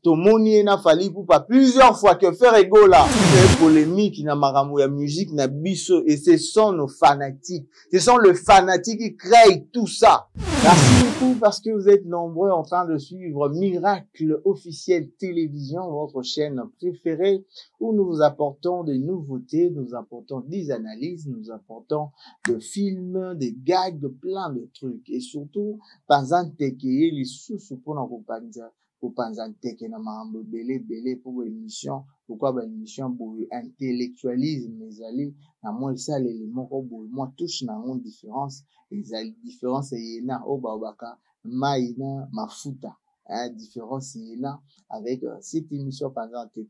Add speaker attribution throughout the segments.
Speaker 1: Tomoni na Fally Ipupa plusieurs fois que faire égola polémique na makambo ya musique na biso et ce sont nos fanatiques. Ce sont les fanatiques qui créent tout ça. Merci beaucoup parce que vous êtes nombreux en train de suivre Miracle Officiel Télévision, votre chaîne préférée où nous vous apportons des nouveautés, nous apportons des analyses, nous apportons des films, des gags, de plein de trucs et surtout pas un tekeye les sous pour nos compagnies. Pour penser que na mambo belé pour émission pourquoi ba émission pour intellectualisme mes alliés na moi ça l'élément ko moi touche na une différence les différence et na obaka maina mafuta différence là avec cette émission pendant que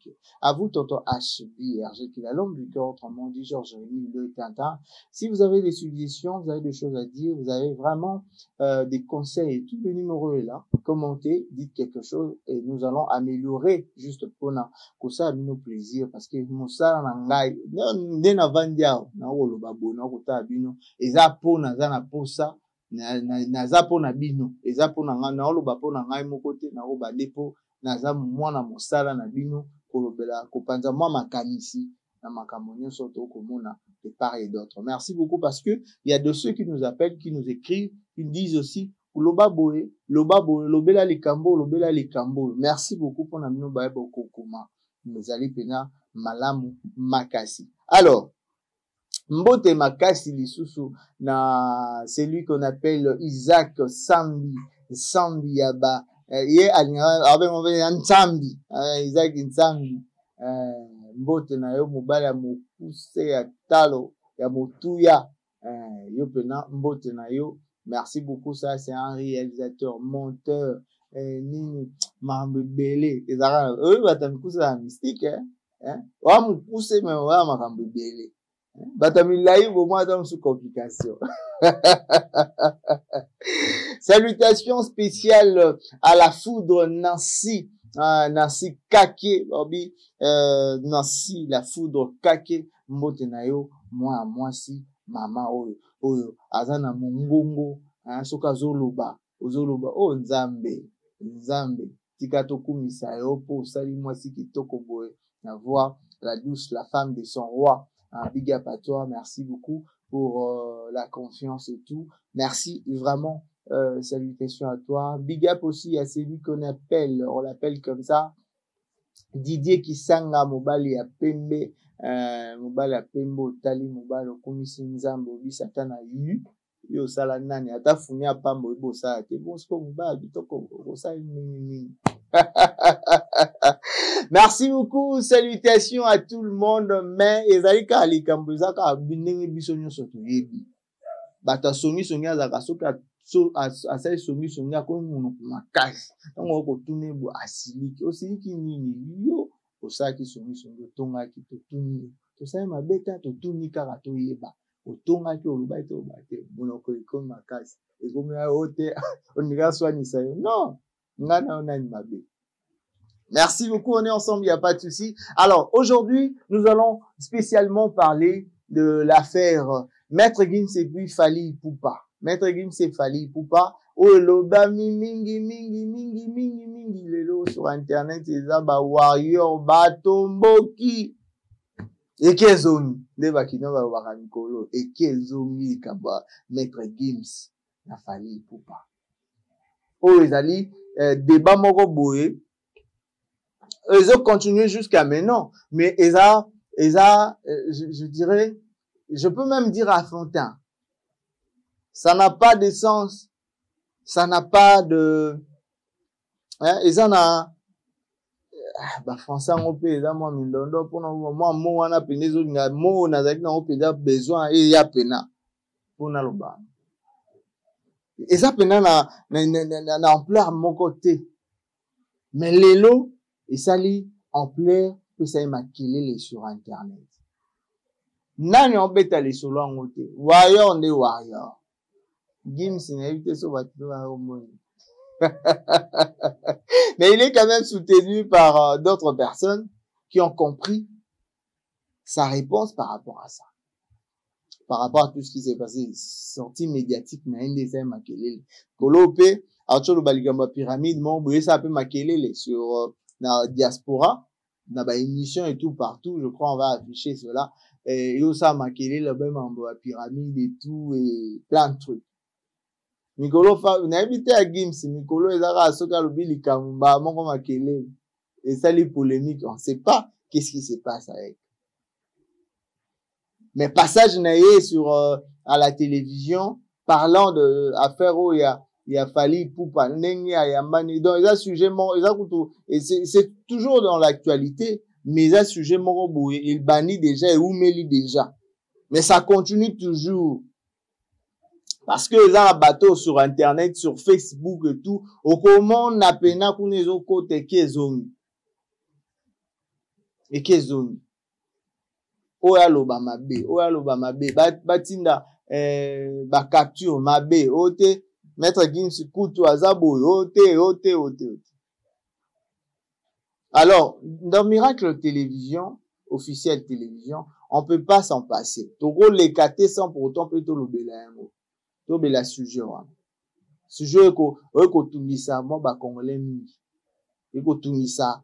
Speaker 1: à vous tonton HBRG qui la l'homme du cœur autrement dit Georges Rémy le Tintin. Si vous avez des suggestions, vous avez des choses à dire, vous avez vraiment des conseils, tout le numéro est là, commentez, dites quelque chose et nous allons améliorer juste pour ça nos plaisir parce que mosala na ngai ndena vandia na oloba bona ko ta bino eza pona za na posa naza pona bino eza pona nga na oloba pona ngai moko te na oba depo naza mwana mosala na bino kolobela kopanza mwa makanisi na makambo nyonso to komona de part et d'autre. Merci beaucoup parce que il y a de ceux qui nous appellent, qui nous écrivent, qui disent aussi loba boye lobela likambo. Merci beaucoup pour na mino bae boko koma mezali pena malamu makasi. Alors Mbote makasi lisusu na celui qu'on appelle Isaac Sambi yaba ye abe move Nsambi Isaac Nsambi mbote na yo mobala mokuse ya talo ya motuya yo pena mbote na yo. Merci beaucoup, ça c'est un réalisateur monteur nini mambe belé ezara eux batamikusa la mystique wa mukuse mais wa makambe belé batamilai au moins dans sous complication. Salutations spéciales à la foudre Nancy Kake Bobby Nancy la foudre Kake mbote na yo moi si mama oyo azana mungongo soka zoloba o nzambe tika tokumisa yo po sali moi si kitoko boye na voir la douce la femme de son roi. Big up à toi, merci beaucoup pour la confiance et tout. Merci vraiment, salutations à toi. Big up aussi à celui qu'on appelle, on l'appelle comme ça, Didier Kisanga Mobali ya Pembe, Mobali ya Pembo Tali Mobali Komisi Nzambo Bi Satana yu yo sala nani ata funya pambo ibo sa te bon sko Mobali bitoko sa nini. Merci beaucoup, salutations à tout le monde, mais ezalika alikambuza ka binenge bisonyo soto yebi bata songi azaka soka asai songi ko munu makasi ngo ko tune bo asiliki osiliki nini yo osaki songi tonga ki to tuni to sai mabeta to tuni kaka to yeba otonga ki oluba to bate monoko iko makasi ekomi ote oniga soigner ça non ngana ona ni mabe. Merci beaucoup, on est ensemble, il n'y a pas de souci. Alors, aujourd'hui, nous allons spécialement parler de l'affaire Maître Gims et puis Fally Ipupa. Maître Gims et Fally Ipupa. Oh, loba mingi, lelo sur Internet, ils ont warrior, batomboki. Et kezongi. Deba kino ba wakanikolo. Et kezongi kaba Maître Gims na Fally Ipupa. Oh, les alliés, débat moko boye. Ils ont continué jusqu'à maintenant, mais je dirais, je peux même dire à Fontaine, ça n'a pas de sens, ça n'a pas de, ils en a, français on peut, moi mindondo pour moi on a peine moi on a besoin et y a peine pour na loba, et ça peine na ampleur mon côté, mais les lots et ça lit ampleur que ça est maquillé sur Internet. Nani on bête les solo en côté. Warrior on est warrior. Gims n'a évité ce bateau à Romoni. Mais il est quand même soutenu par d'autres personnes qui ont compris sa réponse par rapport à ça. Par rapport à tout ce qui s'est passé, sortie médiatique, mais un des maquillé. Colopé, Archolo baligamba pyramide, mon boye ça peut makelele sur na diaspora, na ba émission et tout partout, je crois on va afficher cela. Et yo ça makelele même en pyramide et tout et plein de trucs. Mikolo fa na habité à Gims, Mikolo ezara soka lobili kamba moko makelele. Et ça les polémiques, on sait pas qu'est-ce qui se passe avec. Mais passage naïe sur à la télévision parlant de affaires où il y a Fally Ipupa ndenge ya yambani donc ça sujet mon et c'est toujours dans l'actualité mais ça sujet moko boye il bannit déjà et oumeli déjà mais ça continue toujours parce que ça bateau sur internet sur Facebook et tout au comment na pena kunezo kote kezongi et kezongi oya loba mabe batinda ba capture mabe ote Maître Gims Kutu Azabo ote. Alors dans Miracle Télévision officielle télévision on peut pas s'en passer toko les cater sans pour autant peut to lobela yango to bela sujet ko tumisa mo ba congolais mingi ko tumisa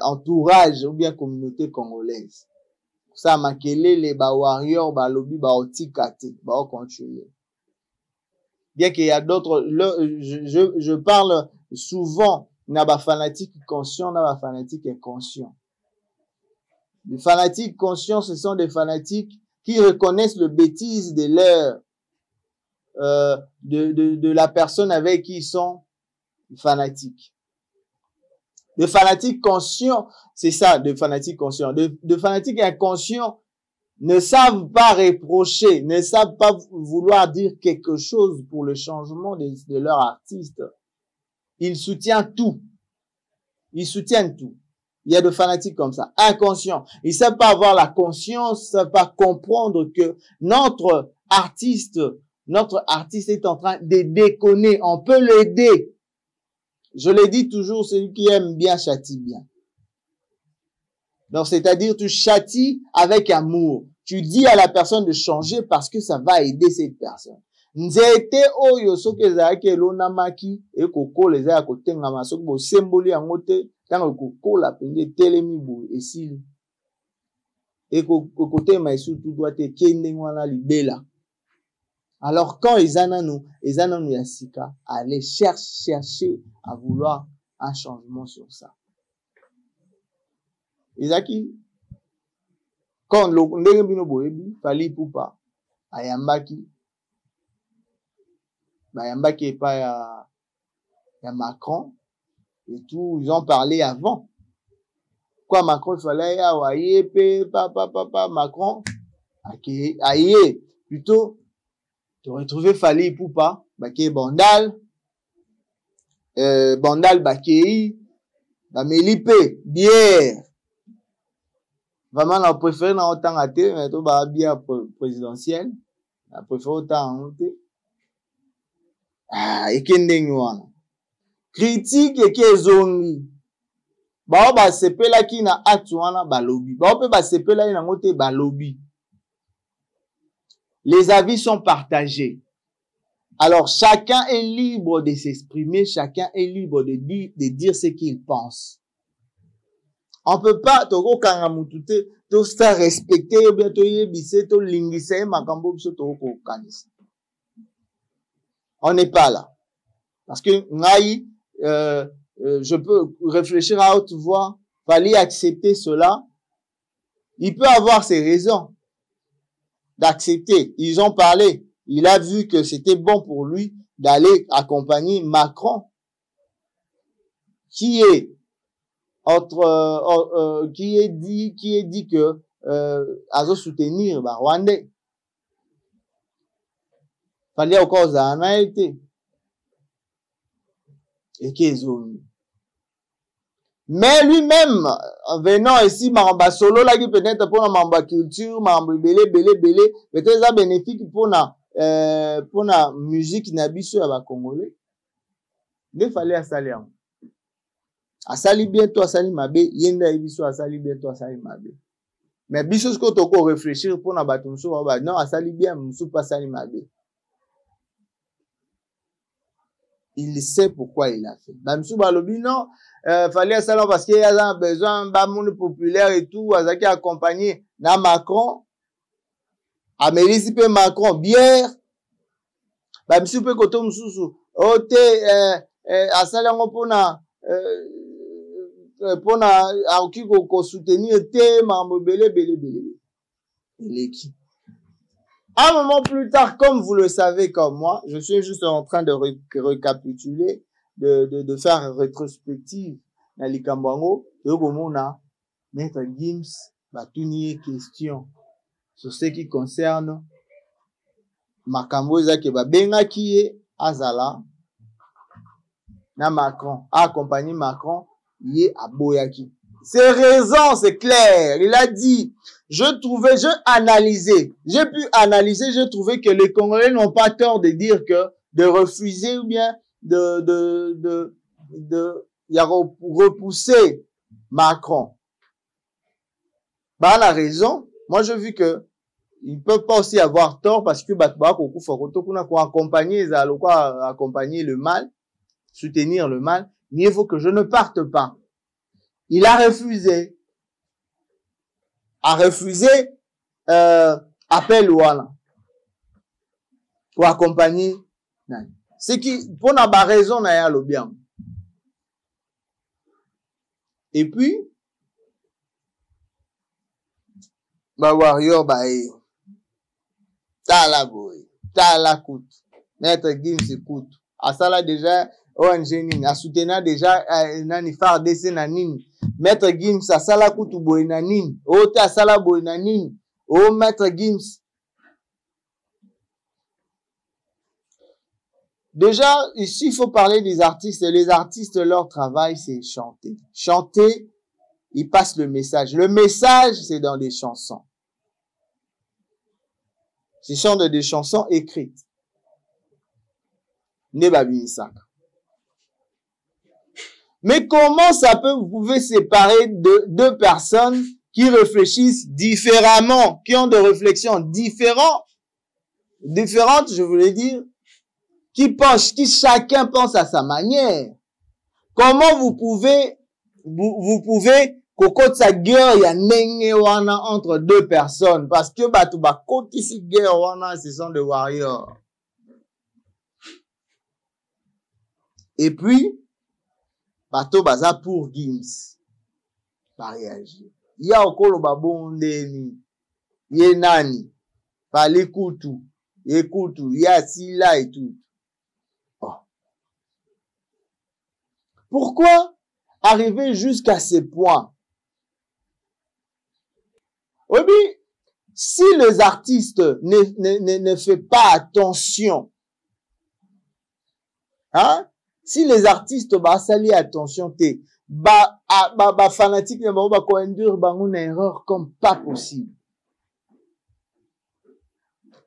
Speaker 1: entourage ou bien communauté congolaise ça makelele ba warrior ba lobby ba otikate ba continuer bien qu'il y a d'autres je parle souvent na ba fanatique conscient na ba fanatique inconscient. Les fanatiques conscients ce sont des fanatiques qui reconnaissent le bêtise de leur de la personne avec qui ils sont fanatiques. De fanatiques conscients, c'est ça, de fanatiques conscients. De fanatiques inconscients ne savent pas reprocher, ne savent pas vouloir dire quelque chose pour le changement de leur artiste. Ils soutiennent tout. Ils soutiennent tout. Il y a de fanatiques comme ça, inconscients. Ils savent pas avoir la conscience, ils savent pas comprendre que notre artiste est en train de déconner. On peut l'aider. Je le dis toujours, celui qui aime bien châtie bien. Donc, c'est-à-dire, tu châties avec amour. Tu dis à la personne de changer parce que ça va aider cette personne. Nzete oyo soki ezalaki elonamaki ekokola ezala kotengama soki bosemboli yango te ntango ekokola mpenza etelemi boye esili ekotema esutu doit te ke ndenge wana libela. Alors quand eza nanu ya sika, allez chercher à vouloir un changement sur ça. Ezaki quand ndenge bino boyebi Fally Ipupa ayambaki bayambaki pas ya Macron et tout, ils ont parlé avant. Quoi Macron il fallait aye papa Macron aye plutôt tu retrouver Fally Ipupa baki Bandal baki Bamelipe bière vraiment on préfère na autant até mais to ba bière présidentielle on préfère autant te ekendenge wana critique ekezongi bao ba sepela ki na atu wana balobi bao pe ba sepela ina ngote balobi. Les avis sont partagés. Alors chacun est libre de s'exprimer, chacun est libre de dire ce qu'il pense. On peut pas toko kangamutute to se faire respecter ou bien to yebise to lingise makambo biso to ko kanisa. On n'est pas là. Parce que je peux réfléchir à haute voix, fallait accepter cela. Il peut avoir ses raisons d'accepter. Ils ont parlé. Il a vu que c'était bon pour lui d'aller accompagner Macron, qui est dit que à soutenir Rwandais. Fallait encore en a été et qu'ils ont. Mais lui-même, venant ici, Maramba Solo, là, qui peut-être pour la Maramba culture, Maramba belé, peut-être ça bénéfique pour la musique nabiso à la Congolais. Il fallait à Sali. À Sali bientôt, à Sali Mabé, Yenda Ibiso, à Sali bientôt, à Sali Mabé. Mais biso, ce qu'on t'a réfléchir pour la batumso, non, à Sali bien, moussou pas Sali Mabé. il sait pourquoi il a fait. Bamsou Balobi, non, fallait ça parce qu'il y a besoin d'un monde populaire et tout, Azaki accompagné na Macron, Amélie pe Macron, bière, Bamsou pe koto msusu, ote, asala ngopona, pona, aoki ko soutenir te, mambo bele. Un moment plus tard, comme vous le savez comme moi, je suis juste en train de récapituler, de faire une rétrospective dans les Kambwango, et au moment Maître Gims va tenir question sur ce qui concerne Makambo Zaki Babenga qui est Azala, na Macron, accompagné Macron, il est à Boyaki. Ses raisons, c'est clair. Il a dit, j'ai analysé, j'ai trouvé que les Congolais n'ont pas tort de dire que, de refuser ou bien repousser Macron. Bah, la raison, moi, j'ai vu que, ils peuvent pas aussi avoir tort parce que, accompagner le mal, soutenir le mal, mieux vaut que je ne parte pas. Il a refusé. Appel Ouana. Pour accompagner. C'est qui, pour n'a pas raison, n'a le bien. Et puis, warrior, tala boy, tala coûte. Maître Gims écoute. À ça là déjà, ONG nini, à soutenir déjà, nani phare DC nanini. Maître Gims, à ça là coûte boy nanini. Oh, ta sala boy nanini. Oh, Maître Gims. Déjà, ici, il faut parler des artistes. Les artistes, leur travail, c'est chanter. Chanter, ils passent le message. Le message, c'est dans des chansons. Ce sont des chansons écrites. Mais comment ça peut, vous pouvez séparer deux personnes qui réfléchissent différemment, qui ont des réflexions différentes, je voulais dire, qui chacun pense à sa manière. Comment vous pouvez kokot sa guerre ya nenge wana entre deux personnes parce que batu ba koti si guerre wana ce sont des warriors. Et puis bato baza pour Gims ba réagir. Ya okolo babondeni ye nani pali kutu ya sila et tout. Oh. Pourquoi arriver jusqu'à ce point? Oui, si les artistes ne font pas attention, hein, si les artistes s'allient attention, fanatique va conduire une erreur comme pas possible.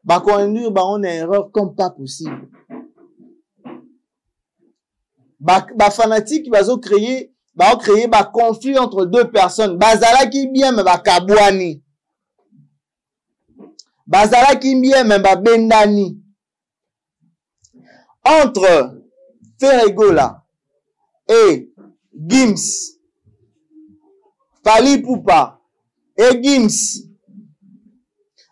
Speaker 1: Va conduire une erreur comme pas possible. Fanatique va créer conflit entre deux personnes. Bazala qui bien mais kabwani. Bazala qui bien mais bendani. Entre Ferregola et Gims, Fally Ipupa et Gims,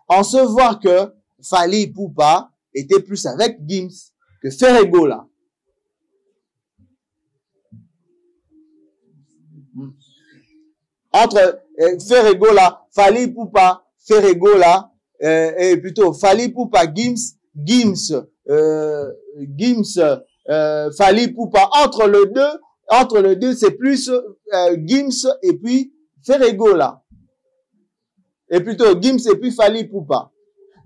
Speaker 1: on se voit que Fally Ipupa était plus avec Gims que Ferregola. Entre Ferregola, Fally Ipupa, Ferregola, et plutôt Fally Ipupa, Gims, Fally Ipupa. Entre les deux, c'est plus Gims et puis Ferregola. Et plutôt Gims et puis Fally Ipupa.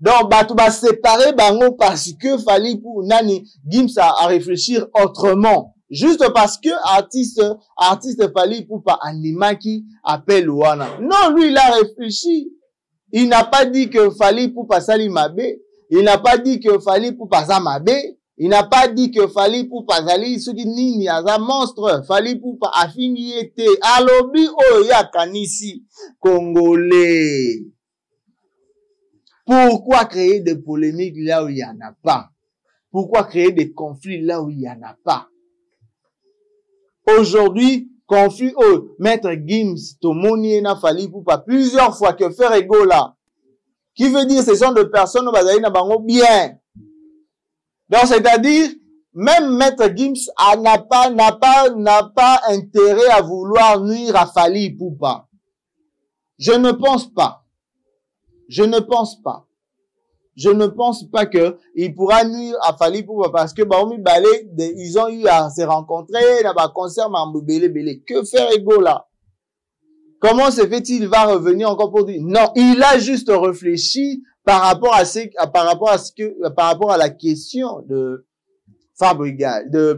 Speaker 1: Donc, tu vas séparer bango parce que Fally Ipupa, nani, Gims a réfléchir autrement. Juste parce que artiste Fally Ipupa animaki appelle Ouana. Non, lui, il a réfléchi. Il n'a pas dit que Fally Ipupa sali mabe. Il n'a pas dit que Fally Ipupa sa mabe. Il n'a pas dit que Fally Ipupa sali soki nini aza monstre. Fally Ipupa a fini été. Alobi oya kanisi congolais. Pourquoi créer des polémiques là où il n'y en a pas? Pourquoi créer des conflits là où il n'y en a pas? Aujourd'hui, conflit Maître Gims, Tomoni na Fally Ipupa plusieurs fois que faire ego là. Qui veut dire ce sont des personnes qui ont bien. Donc c'est-à-dire, même Maître Gims n'a pas intérêt à vouloir nuire à Fally Ipupa. Je ne pense pas. Je ne pense pas. Je ne pense pas que il pourra nuire à Fally Ipupa parce que ils ont eu à se rencontrer dans un concert Belé. Que faire ego là? Comment se fait-il va revenir encore pour dire non? Il a juste réfléchi par rapport à la question de Fabrigal, de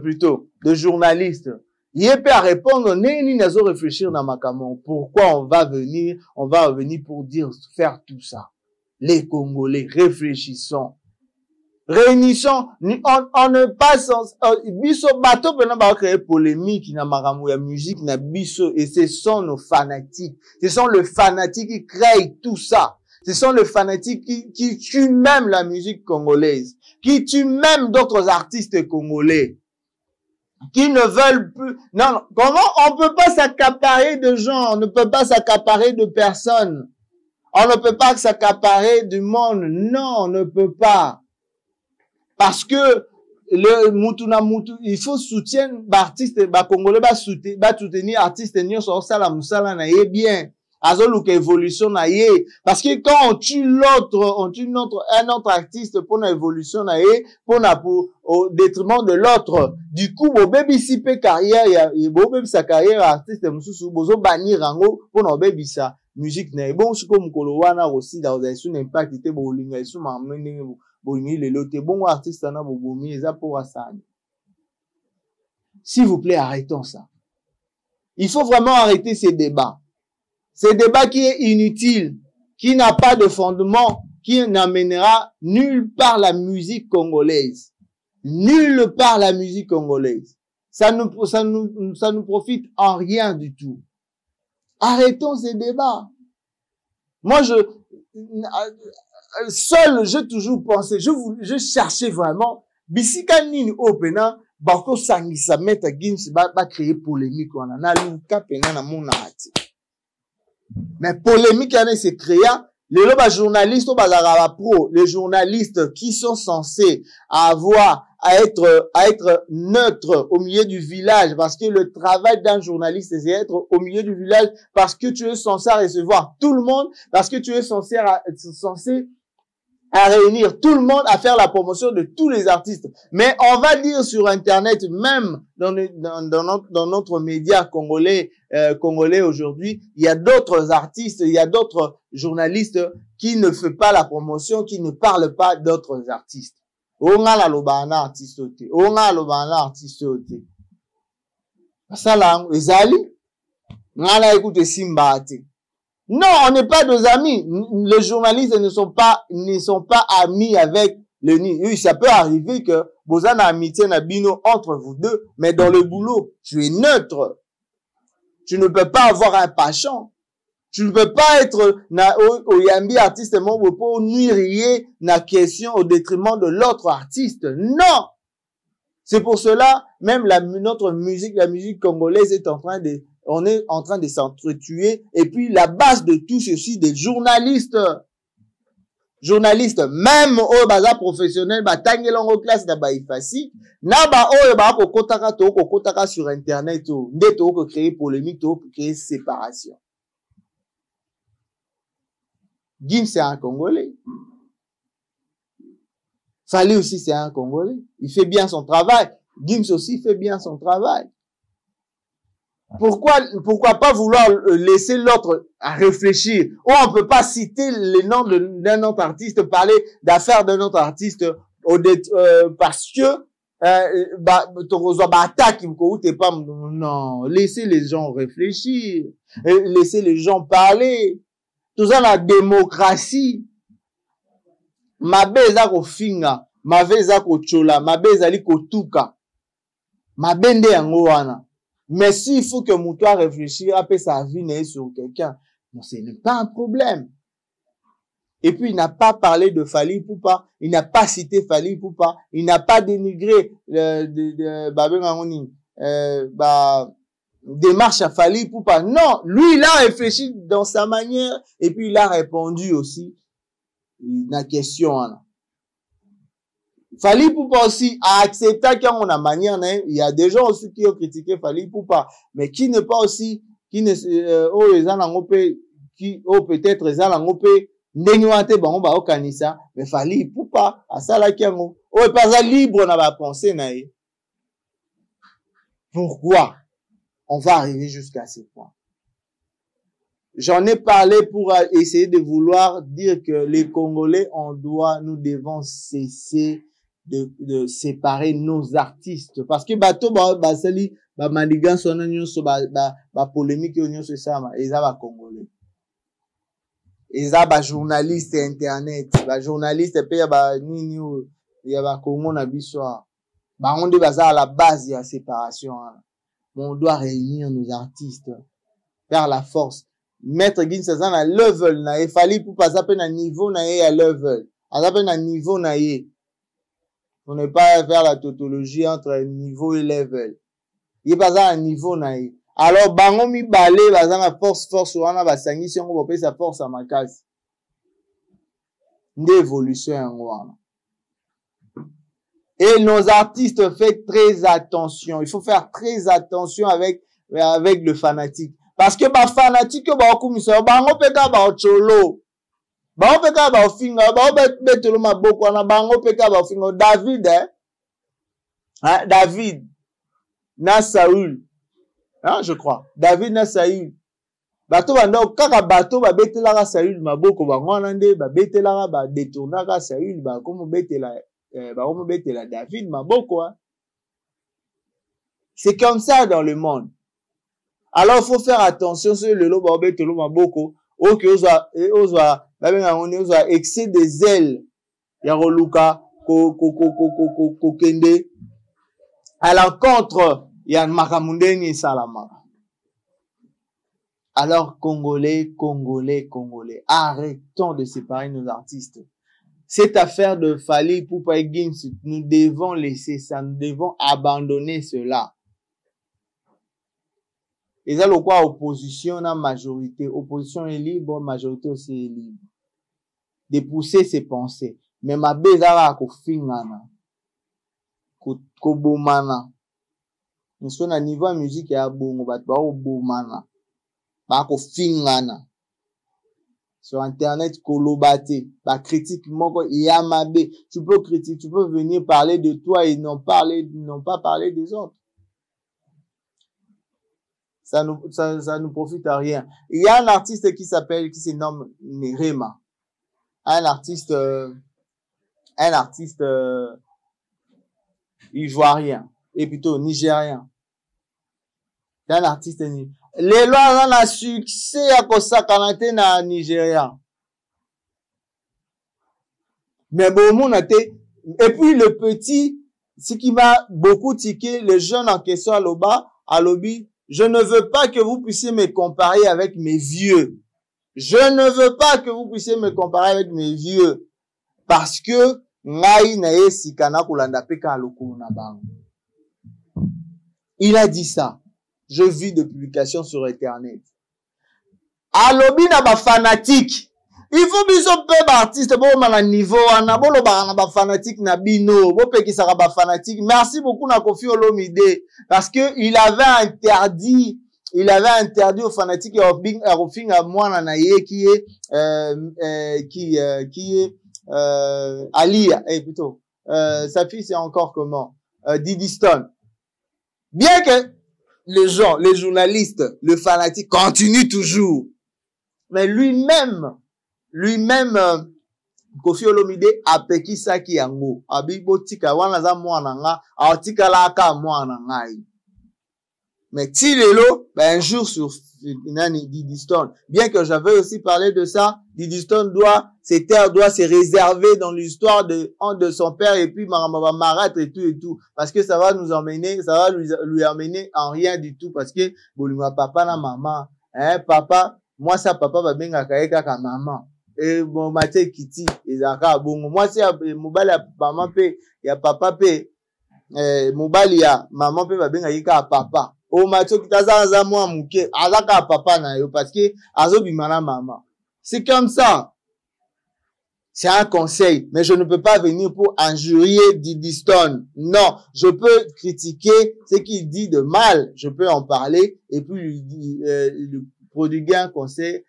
Speaker 1: journaliste. Il est prêt à répondre, ni nazo réfléchir dans ma camon. Pourquoi on va revenir pour dire, faire tout ça. Les Congolais, réfléchissons. Réunissons, on ne passe, biso bateau pendant ba créer polémique, na maramou ya musique, na biso, et ce sont nos fanatiques. Ce sont les fanatiques qui créent tout ça. Ce sont les fanatiques qui tuent même la musique congolaise, qui tuent même d'autres artistes congolais, qui ne veulent plus. Non, comment on peut pas s'accaparer de gens, on ne peut pas s'accaparer de personnes, on ne peut pas s'accaparer du monde, non, on ne peut pas. Parce que le mutuna mutu, il faut soutien l'artiste, congolais, soutenir artiste, nyo so sala musala na ye bien. Azoluka évolution na ye. Parce que quand on tue un autre artiste pour une évolution na ye, au détriment de l'autre. Du coup, au baby si pe carrière, baby sa carrière artiste, mususu, bozo bannir rango, pour na baby sa musique na ye. Bon, je comme Kolowana aussi, dans un impact, ite bolinga, sous ma mene, bolingi le lote, bon artiste na bobomi, eza pour asani. S'il vous plaît, arrêtons ça. Il faut vraiment arrêter ces débats. Ce débat qui est inutile, qui n'a pas de fondement, qui n'amènera nulle part la musique congolaise. Nulle part la musique congolaise. Ça nous profite en rien du tout. Arrêtons ces débats. Moi, seul, j'ai toujours pensé, je cherchais vraiment, bisika nini opena, bako sangisa Maître Gims, ba créer polémique, on en a luka pena na mon ati. Mais polémique, il se créa, les journalistes, les journalistes qui sont censés à être neutres au milieu du village, parce que le travail d'un journaliste, c'est être au milieu du village, parce que tu es censé recevoir tout le monde, parce que tu es censé à réunir tout le monde, à faire la promotion de tous les artistes. Mais on va dire sur Internet, même dans notre média congolais aujourd'hui, il y a d'autres artistes, il y a d'autres journalistes qui ne font pas la promotion, qui ne parlent pas d'autres artistes. Onga la lobana artiste ote, onga lobana artiste ote. Ça là, ezali, ngala écoute simba ate. Non, on n'est pas des amis. Les journalistes ne sont pas amis avec le nid. Oui, ça peut arriver que vous avez une amitié nabino entre vous deux, mais dans le boulot, tu es neutre. Tu ne peux pas avoir un passion. Tu ne peux pas être au yambi artiste pour nuire na question au détriment de l'autre artiste. Non! C'est pour cela, même notre musique, la musique congolaise on est en train de s'entretuer. Et puis, la base de tout ceci, des journalistes. Journalistes, même au bazar professionnel, tangelongo classe na baifasi, na ba kokotaka sur Internet, nde to créer polémique, to créer séparation. Gims, c'est un Congolais. Fally aussi, c'est un Congolais. Il fait bien son travail. Gims aussi fait bien son travail. Pourquoi pas vouloir laisser l'autre à réfléchir? Ou on peut pas citer les noms d'un autre artiste, parler d'affaires d'un autre artiste, parce que, non, laissez les gens réfléchir, laissez les gens parler. Tout ça, la démocratie. Mabe eza ko finga, mabe eza ko chola, mabe eza li ko tuka. Mabe nde yango wana. Mais s'il faut que Moutoua réfléchisse, après sa vie n'est sur quelqu'un, non, ce n'est pas un problème. Et puis, il n'a pas parlé de Fally Ipupa. Il n'a pas cité Fally Ipupa. Il n'a pas dénigré démarche à Fally Ipupa. Non, lui, il a réfléchi dans sa manière et puis il a répondu aussi la question. Fally Ipupa aussi a accepté qu'on a manière, il y a des gens aussi qui ont critiqué Fally Ipupa, mais qui ne pas aussi, qui ne, qui, peut-être, mais Fally Ipupa, à ça là, pas libre, on a pensé, pourquoi? On va arriver jusqu'à ce point. J'en ai parlé pour essayer de vouloir dire que les Congolais, nous devons cesser de séparer nos artistes. Parce que bateau, manigan son polémique, c'est ça, ils ont Congolais. Ils ont journaliste internet, journaliste, puis il y a Congo na bisoa. On dit à la base, il y a séparation. On doit réunir nos artistes, faire la force. Mettre Ginsazan à level, il fallait pour pas zapper un niveau, à level. À zapper un niveau, on ne pas faire la tautologie entre niveau et level. Il n'y a pas un niveau, alors, bango mi balé, bazanga force, wana basangi, si on va payer sa force à ma case. D'évolution, wana. Et nos artistes font très attention. Il faut faire très attention avec le fanatique. Parce que, fanatique, bango peka cholo. Bango peka finga, bango betelo maboko, wana bango peka finga. David, David, na Saül. Je crois. David na Saül. Bato bando kaka bato ba betelaka Saül maboko bangwana nde ba betelaka ba détournaka Saül ba komo betela David maboko. C'est comme ça dans le monde. Alors il faut faire attention sur le lo ba betelo maboko o que oza ba benga ngoni oza excès de zèle ya roluka ko kende à l'encontre ya makamundeni salama. Alors, Congolais, arrêtons de séparer nos artistes. Cette affaire de Fally Ipupa et Gims, nous devons laisser ça, nous devons abandonner cela. Et ça, le quoi, opposition, na majorité. Opposition est libre, majorité aussi est libre. De pousser ses pensées. Mais ma bezara ko fingana. Ko bomana. Nous sommes à niveau de musique ya bongo, bat ba o bomana. Bako fingana sur internet kolobate ba critique moko yamabe. Tu peux critiquer, tu peux venir parler de toi et non pas parler des autres. Ça nous profite à rien. Il y a un artiste qui se nomme Nerema, un artiste ivoirien et plutôt nigérien. C'est un artiste nigérien. Les lois ont un succès à Kosakanate na Nigeria. Mais bon, et puis le petit, ce qui m'a beaucoup tiqué, le jeune en question à Lobi, je ne veux pas que vous puissiez me comparer avec mes vieux. Je ne veux pas que vous puissiez me comparer avec mes vieux. Parce que, il a dit ça. Je vis de publications sur Internet. Alobi na ba fanatique. Il faut biso pe ba artiste bo na niveau ana bolo ba na ba fanatique na bino. Bo pe ki sera ba fanatique. Merci beaucoup na Koffi Olomide parce que il avait interdit aux fanatiques à Rofinga mwana na ye qui est Alia plutôt. Sa fille c'est encore comment? Didi Stone. Bien que les gens, les journalistes, le fanatique continue toujours. Mais lui-même, Koffi Olomide a peki saki yango. Abibo tika wana za mwana nga, aotika la aka mwana ngai. Mais Tilelo, un jour sur Didi Stone, bien que j'avais aussi parlé de ça, Didi Stone ses terres doit se réserver dans l'histoire de son père et puis Marat et tout. Parce que ça va lui amener en rien du tout. Parce que, bolima papa na maman, papa, moi ça papa va bien kaka maman. et bon maté kiti ezaka bongo moi c'est mobali ya maman pe ya papa pe mobali ya maman pe babenga yika papa o mato kitaza za mwa muke azaka papa na yo parce que azobima na maman c'est comme ça. C'est un conseil, mais je ne peux pas venir pour injurier Diddy Stone. Non, je peux critiquer ce qu'il dit de mal, je peux en parler et puis lui prodiguer un conseil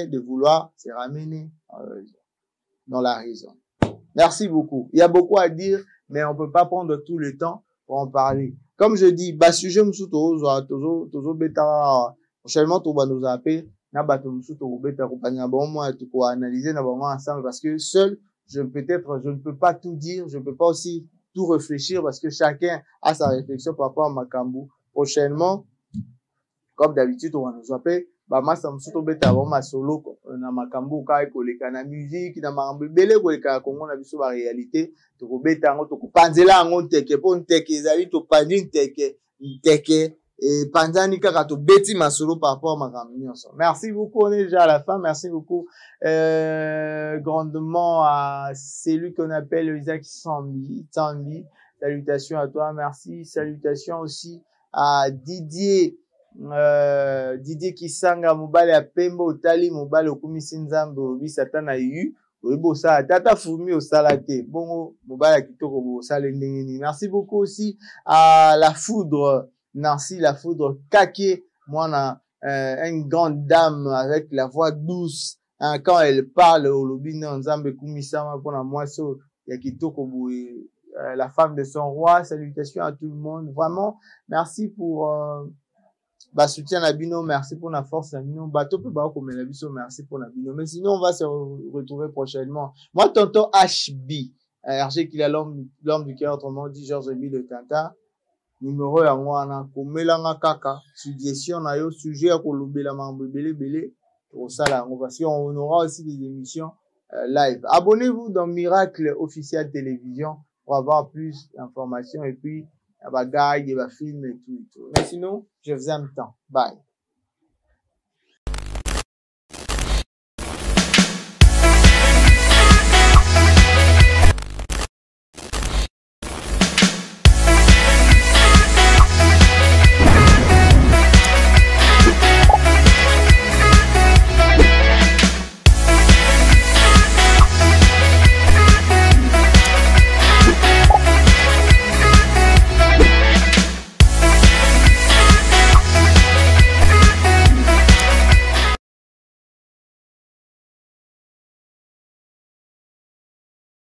Speaker 1: de vouloir se ramener dans la raison. Merci beaucoup. Il y a beaucoup à dire, mais on peut pas prendre tout le temps pour en parler. Comme je dis, sujet toujours bêta, prochainement, tout va nous appeler. Analyser ensemble parce que seul je ne peux pas tout dire, je ne peux pas aussi tout réfléchir parce que chacun a sa réflexion par rapport à Makambu. Prochainement, comme d'habitude, on va nous appeler masa musuto beta ma solo na Makambu ka ekoleka na musique na makambu bele koleka Kongo na biso ba réalité to ko beta ngo to ko panzela ngo teke po nteke ezali to pandi nteke et panzani kaka to beti masolo par rapport à makambu nyonso. Merci beaucoup, on est déjà à la fin. Merci beaucoup grandement à celui qu'on appelle Isaac Sambi. Salutations à toi, merci. Salutations aussi à Didier Kisanga mobile ya Pembo Otali mobile okumisi nzambe obi satana yu obo sa tata fumi osalate bongo mobile kitoko bo sale ndengeni. Merci beaucoup aussi à la foudre Nancy la foudre Kake moi une grande dame avec la voix douce hein, quand elle parle au lobby nzambe kumisama pona moi so ya kitoko bo la femme de son roi. Salutations à tout le monde, vraiment merci pour soutien à Bino, merci pour la force à Bino. Bateau peut pas comme la biso, merci pour la Bino. Mais sinon, on va se retrouver prochainement. Moi, tonton HB, RG qui est l'homme du cœur, autrement dit Georges B de Tata. Numéro ya mwana, komelanga kaka, suggestion na yo, sujet à kolobela mambo belé, au sala, parce qu'on aura aussi des émissions live. Abonnez-vous dans Miracle Officiel Télévision pour avoir plus d'informations et puis bagaille, film et tout. Mais sinon, je vous aime tant. Bye.